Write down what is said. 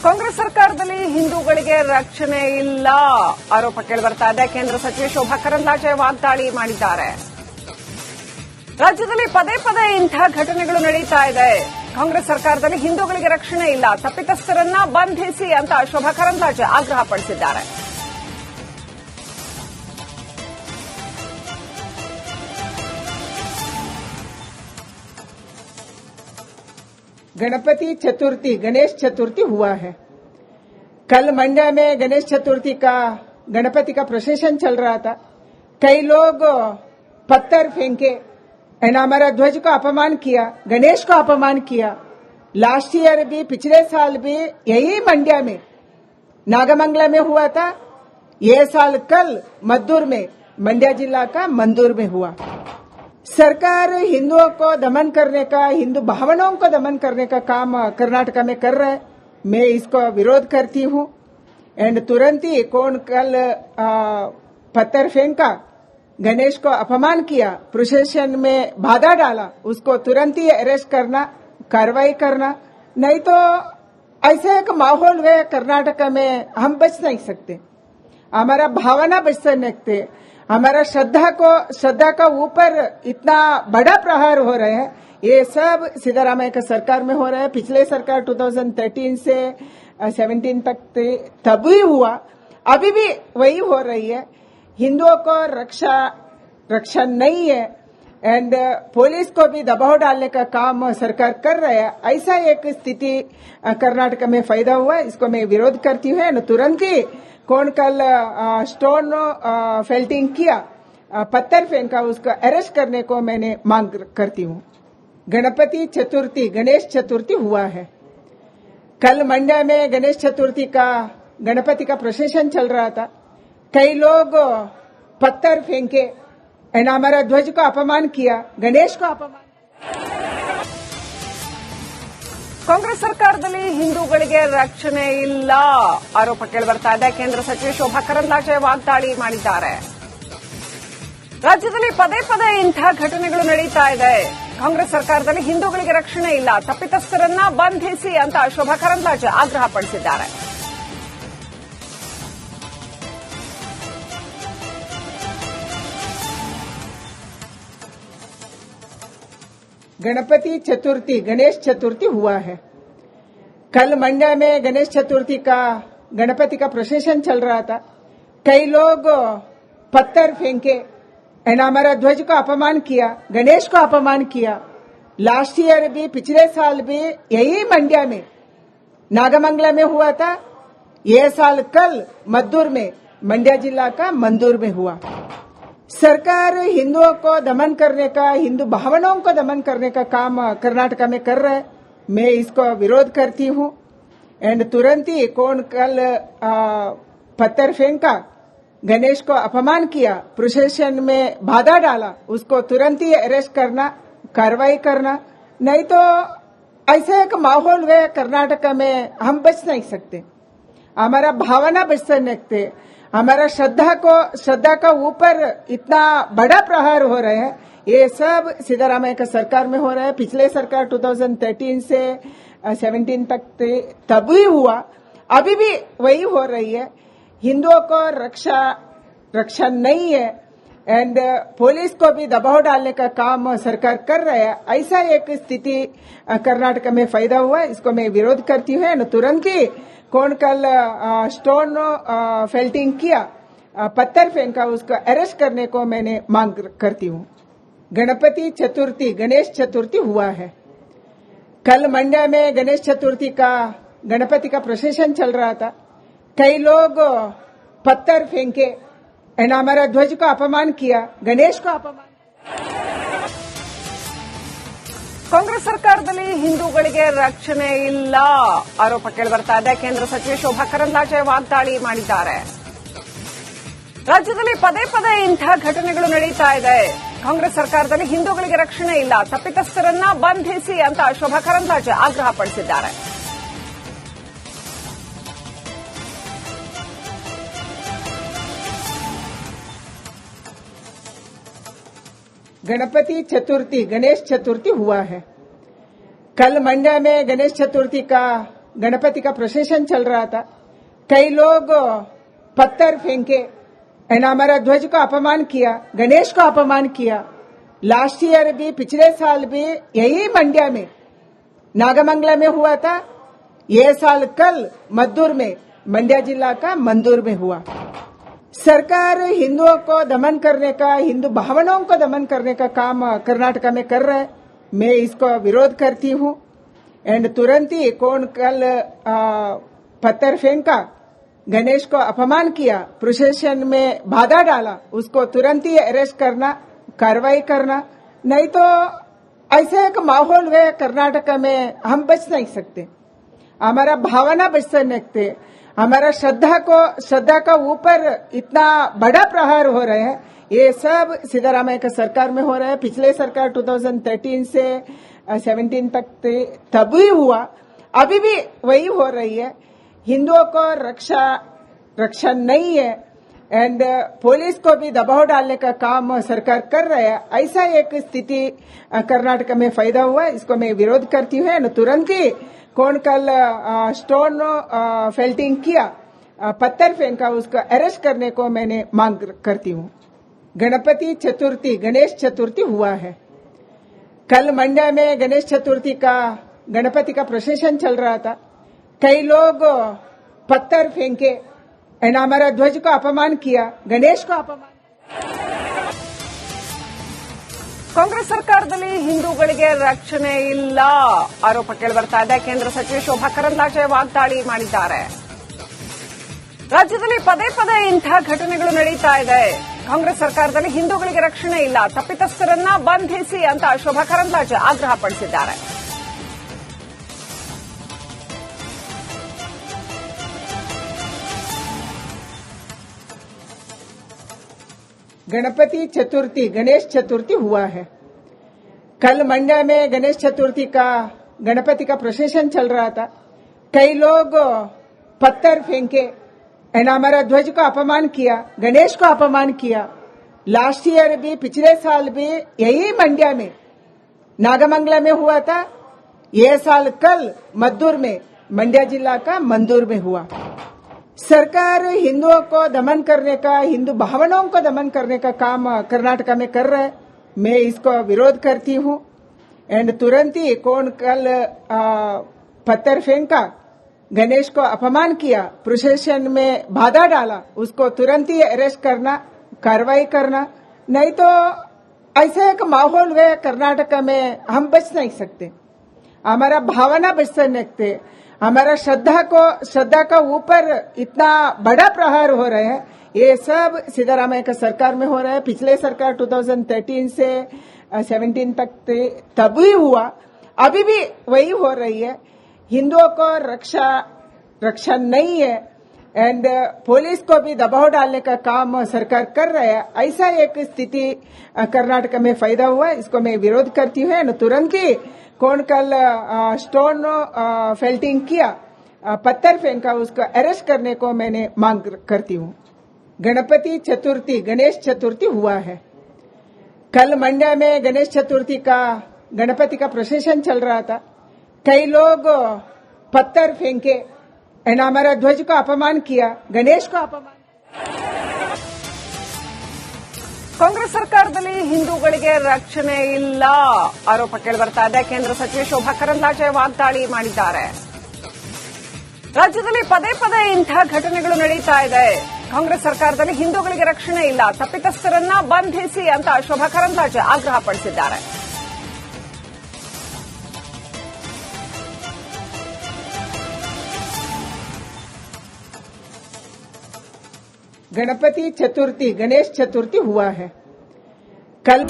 ಕಾಂಗ್ರೆಸ್ ಸರ್ಕಾರದಲ್ಲಿ ಹಿಂದೂಗಳಿಗೆ ರಕ್ಷಣೆ ಇಲ್ಲ ಆರೋಪ ಕೇಳಿಬರ್ತಾ ಇದೆ. ಕೇಂದ್ರ ಸಚಿವೆ ಶೋಭಾ ಕರಂದ್ಲಾಜೆ ವಾಗ್ದಾಳಿ ಮಾಡಿದ್ದಾರೆ. ರಾಜ್ಯದಲ್ಲಿ ಪದೇ ಪದೇ ಇಂಥ ಘಟನೆಗಳು ನಡೀತಾ ಇದೆ. ಕಾಂಗ್ರೆಸ್ ಸರ್ಕಾರದಲ್ಲಿ ಹಿಂದೂಗಳಿಗೆ ರಕ್ಷಣೆ ಇಲ್ಲ, ತಪ್ಪಿತಸ್ಥರನ್ನ ಬಂಧಿಸಿ ಅಂತ ಶೋಭಾ ಕರಂದ್ಲಾಜೆ ಆಗ್ರಹಪಡಿಸಿದ್ದಾರೆ. गणपति चतुर्थी गणेश चतुर्थी हुआ है। कल मंड्या में गणेश चतुर्थी का गणपति का प्रोसेशन चल रहा था। कई लोग पत्थर फेंके एंड हमारा ध्वज को अपमान किया, गणेश को अपमान किया। लास्ट ईयर भी, पिछले साल भी यही मंड्या में नागमंगला में हुआ था। ये साल कल मद्दूर में, मंड्या जिला का मंदूर में हुआ। सरकार हिंदुओं को दमन करने का, हिंदू भावनाओं को दमन करने का काम कर्नाटक में कर रहा है। मैं इसको विरोध करती हूँ। एंड तुरंत ही कौन कल पत्थर फेंका, गणेश को अपमान किया, प्रोसेशन में बाधा डाला, उसको तुरंत ही अरेस्ट करना, कार्रवाई करना। नहीं तो ऐसे एक माहौल है कर्नाटक में, हम बच नहीं सकते। हमारा भावना बच सकते, हमारा श्रद्धा का ऊपर इतना बड़ा प्रहार हो रहा है। ये सब सिद्धरामैया का सरकार में हो रहा है। पिछले सरकार 2013 से 17 तक तभी हुआ, अभी भी वही हो रही है। हिंदुओं को रक्षा नहीं है एंड पुलिस को भी दबाव डालने का काम सरकार कर रहा है। ऐसा एक स्थिति कर्नाटक में पैदा हुआ, इसको मैं विरोध करती हूँ। तुरंत ही कौन कल स्टोन फेल्टिंग किया, पत्थर फेंका, उसको अरेस्ट करने को मैंने मांग करती हूँ। गणपति चतुर्थी गणेश चतुर्थी हुआ है। कल मंड्या में गणेश चतुर्थी का गणपति का प्रोसेशन चल रहा था। कई लोग पत्थर फेंके एंड हमारा ध्वज को अपमान किया, गणेश को अपमान। ಕಾಂಗ್ರೆಸ್ ಸರ್ಕಾರದಲ್ಲಿ ಹಿಂದೂಗಳಿಗೆ ರಕ್ಷಣೆ ಇಲ್ಲ ಆರೋಪ ಕೇಳಿಬರ್ತಾ ಇದೆ. ಕೇಂದ್ರ ಸಚಿವೆ ಶೋಭಾ ಕರಂದ್ಲಾಜೆ ವಾಗ್ದಾಳಿ ಮಾಡಿದ್ದಾರೆ. ರಾಜ್ಯದಲ್ಲಿ ಪದೇ ಪದೇ ಇಂಥ ಘಟನೆಗಳು ನಡೀತಾ ಇದೆ. ಕಾಂಗ್ರೆಸ್ ಸರ್ಕಾರದಲ್ಲಿ ಹಿಂದೂಗಳಿಗೆ ರಕ್ಷಣೆ ಇಲ್ಲ, ತಪ್ಪಿತಸ್ಥರನ್ನ ಬಂಧಿಸಿ ಅಂತ ಶೋಭಾ ಕರಂದ್ಲಾಜೆ ಆಗ್ರಹಪಡಿಸಿದ್ದಾರೆ. गणपति चतुर्थी गणेश चतुर्थी हुआ है। कल मंड्या में गणेश चतुर्थी का गणपति का प्रोसेशन चल रहा था। कई लोग पत्थर फेंके एंड हमारा ध्वज को अपमान किया, गणेश को अपमान किया। लास्ट ईयर भी, पिछले साल भी यही मंड्या में नागमंगला में हुआ था। ये साल कल मद्दूर में, मंड्या जिला का मंदूर में हुआ। सरकार हिंदुओं को दमन करने का, हिंदू भावनाओं को दमन करने का काम कर्नाटक में कर रहा है। मैं इसको विरोध करती हूँ। एंड तुरंत ही कौन कल पत्थर फेंका, गणेश को अपमान किया, प्रोसेशन में बाधा डाला, उसको तुरंत ही अरेस्ट करना, कार्रवाई करना। नहीं तो ऐसा एक माहौल है कर्नाटक में, हम बच नहीं सकते। हमारा भावना बच सकते, हमारा श्रद्धा का ऊपर इतना बड़ा प्रहार हो रहा है। ये सब सिद्धरामैया का सरकार में हो रहा है। पिछले सरकार 2013 से 17 तक तभी हुआ, अभी भी वही हो रही है। हिंदुओं को रक्षा नहीं है एंड पुलिस को भी दबाव डालने का काम सरकार कर रहा है। ऐसा एक स्थिति कर्नाटक में पैदा हुआ, इसको मैं विरोध करती हूँ। तुरंत ही कौन कल स्टोन फेल्टिंग किया, पत्थर फेंका, उसको अरेस्ट करने को मैंने मांग करती हूँ। गणपति चतुर्थी गणेश चतुर्थी हुआ है। कल मंड्या में गणेश चतुर्थी का गणपति का प्रोसेशन चल रहा था। कई लोग पत्थर फेंके एंड हमारा ध्वज को अपमान किया, गणेश को अपमान। ಕಾಂಗ್ರೆಸ್ ಸರ್ಕಾರದಲ್ಲಿ ಹಿಂದೂಗಳಿಗೆ ರಕ್ಷಣೆ ಇಲ್ಲ ಆರೋಪ ಕೇಳಿಬರ್ತಾ ಇದೆ. ಕೇಂದ್ರ ಸಚಿವೆ ಶೋಭಾ ಕರಂದ್ಲಾಜೆ ವಾಗ್ದಾಳಿ ಮಾಡಿದ್ದಾರೆ. ರಾಜ್ಯದಲ್ಲಿ ಪದೇ ಪದೇ ಇಂಥ ಘಟನೆಗಳು ನಡೀತಾ ಇದೆ. ಕಾಂಗ್ರೆಸ್ ಸರ್ಕಾರದಲ್ಲಿ ಹಿಂದೂಗಳಿಗೆ ರಕ್ಷಣೆ ಇಲ್ಲ, ತಪ್ಪಿತಸ್ಥರನ್ನ ಬಂಧಿಸಿ ಅಂತ ಶೋಭಾ ಕರಂದ್ಲಾಜೆ ಆಗ್ರಹಪಡಿಸಿದ್ದಾರೆ. गणपति चतुर्थी गणेश चतुर्थी हुआ है। कल मंड्या में गणेश चतुर्थी का गणपति का प्रोसेशन चल रहा था, कई लोग पत्थर फेंके एंड हमारा ध्वज को अपमान किया, गणेश को अपमान किया। लास्ट ईयर भी, पिछले साल भी यही मंड्या में नागमंगला में हुआ था। ये साल कल मद्दूर में, मंड्या जिला का मंदूर में हुआ। सरकार हिंदुओं को दमन करने का, हिंदू भावनाओं को दमन करने का काम कर्नाटका में कर रहा है। मैं इसको विरोध करती हूं एंड तुरंत ही कौन कल पत्थर फेंका, गणेश को अपमान किया, प्रोसेशन में बाधा डाला, उसको तुरंत ही अरेस्ट करना, कार्रवाई करना। नहीं तो ऐसा एक माहौल है कर्नाटका में, हम बच नहीं सकते। हमारा भावना बच सकते, हमारा श्रद्धा का ऊपर इतना बड़ा प्रहार हो रहा है। ये सब सिद्धरामैया का सरकार में हो रहा है। पिछले सरकार 2013 से 17 तक तभी हुआ, अभी भी वही हो रही है। हिंदुओं को रक्षा नहीं है एंड पुलिस को भी दबाव डालने का काम सरकार कर रहा है। ऐसा एक स्थिति कर्नाटक में पैदा हुआ, इसको मैं विरोध करती हूँ। तुरंत ही कौन कल स्टोन फेल्टिंग किया, पत्थर फेंका, उसको अरेस्ट करने को मैंने मांग करती हूँ। गणेश चतुर्थी हुआ है। कल मंड्या में गणेश चतुर्थी का, गणपति का प्रोसेशन चल रहा था, कई लोग पत्थर फेंके एंड हमारा ध्वज को अपमान किया, गणेश को अपमान। ಕಾಂಗ್ರೆಸ್ ಸರ್ಕಾರದಲ್ಲಿ ಹಿಂದೂಗಳಿಗೆ ರಕ್ಷಣೆ ಇಲ್ಲ ಆರೋಪ ಕೇಳಿಬರ್ತಾ ಇದೆ. ಕೇಂದ್ರ ಸಚಿವೆ ಶೋಭಾ ಕರಂದ್ಲಾಜೆ ವಾಗ್ದಾಳಿ ಮಾಡಿದ್ದಾರೆ. ರಾಜ್ಯದಲ್ಲಿ ಪದೇ ಪದೇ ಇಂಥ ಘಟನೆಗಳು ನಡೀತಾ ಇದೆ. ಕಾಂಗ್ರೆಸ್ ಸರ್ಕಾರದಲ್ಲಿ ಹಿಂದೂಗಳಿಗೆ ರಕ್ಷಣೆ ಇಲ್ಲ, ತಪ್ಪಿತಸ್ಥರನ್ನ ಬಂಧಿಸಿ ಅಂತ ಶೋಭಾ ಕರಂದ್ಲಾಜೆ ಆಗ್ರಹಪಡಿಸಿದ್ದಾರೆ. गणेश चतुर्थी हुआ है। कल मंड्या में गणेश चतुर्थी का, गणपति का प्रोसेशन चल रहा था, कई लोग पत्थर फेंके एंड हमारा ध्वज को अपमान किया, गणेश को अपमान किया। लास्ट ईयर भी, पिछले साल भी यही मंड्या में नागमंगला में हुआ था। ये साल कल मद्दूर में, मंड्या जिला का मंदूर में हुआ। सरकार हिंदुओं को दमन करने का, हिंदू भावनाओं को दमन करने का काम कर्नाटका में कर रहा है। मैं इसको विरोध करती हूँ एंड तुरंत ही कौन कल पत्थर फेंका, गणेश को अपमान किया, प्रोसेशन में बाधा डाला, उसको तुरंत ही अरेस्ट करना, कार्रवाई करना। नहीं तो ऐसा एक माहौल है कर्नाटका में, हम बच नहीं सकते। हमारा भावना बच सकते, हमारा श्रद्धा का ऊपर इतना बड़ा प्रहार हो रहा है। ये सब सिद्धरामैया का सरकार में हो रहा है। पिछले सरकार 2013 से 17 तक तभी हुआ, अभी भी वही हो रही है। हिंदुओं को रक्षा नहीं है एंड पुलिस को भी दबाव डालने का काम सरकार कर रहा है। ऐसा एक स्थिति कर्नाटक में पैदा हुआ, इसको मैं विरोध करती हूँ। तुरंत ही कौन कल स्टोन फेल्टिंग किया, पत्थर फेंका, उसको अरेस्ट करने को मैंने मांग करती हूँ। गणेश चतुर्थी हुआ है। कल मंड्या में गणेश चतुर्थी का, गणपति का प्रोसेशन चल रहा था, कई लोग पत्थर फेंके एंड हमारा ध्वज को अपमान किया, गणेश को अपमान। ಕಾಂಗ್ರೆಸ್ ಸರ್ಕಾರದಲ್ಲಿ ಹಿಂದೂಗಳಿಗೆ ರಕ್ಷಣೆ ಇಲ್ಲ ಆರೋಪ ಕೇಳಿಬರ್ತಾ ಇದೆ. ಕೇಂದ್ರ ಸಚಿವೆ ಶೋಭಾ ಕರಂದ್ಲಾಜೆ ವಾಗ್ದಾಳಿ ಮಾಡಿದ್ದಾರೆ. ರಾಜ್ಯದಲ್ಲಿ ಪದೇ ಪದೇ ಇಂಥ ಘಟನೆಗಳು ನಡೀತಾ ಇದೆ. ಕಾಂಗ್ರೆಸ್ ಸರ್ಕಾರದಲ್ಲಿ ಹಿಂದೂಗಳಿಗೆ ರಕ್ಷಣೆ ಇಲ್ಲ, ತಪ್ಪಿತಸ್ಥರನ್ನ ಬಂಧಿಸಿ ಅಂತ ಶೋಭಾ ಕರಂದ್ಲಾಜೆ ಆಗ್ರಹಪಡಿಸಿದ್ದಾರೆ. गणेश चतुर्थी हुआ है। कल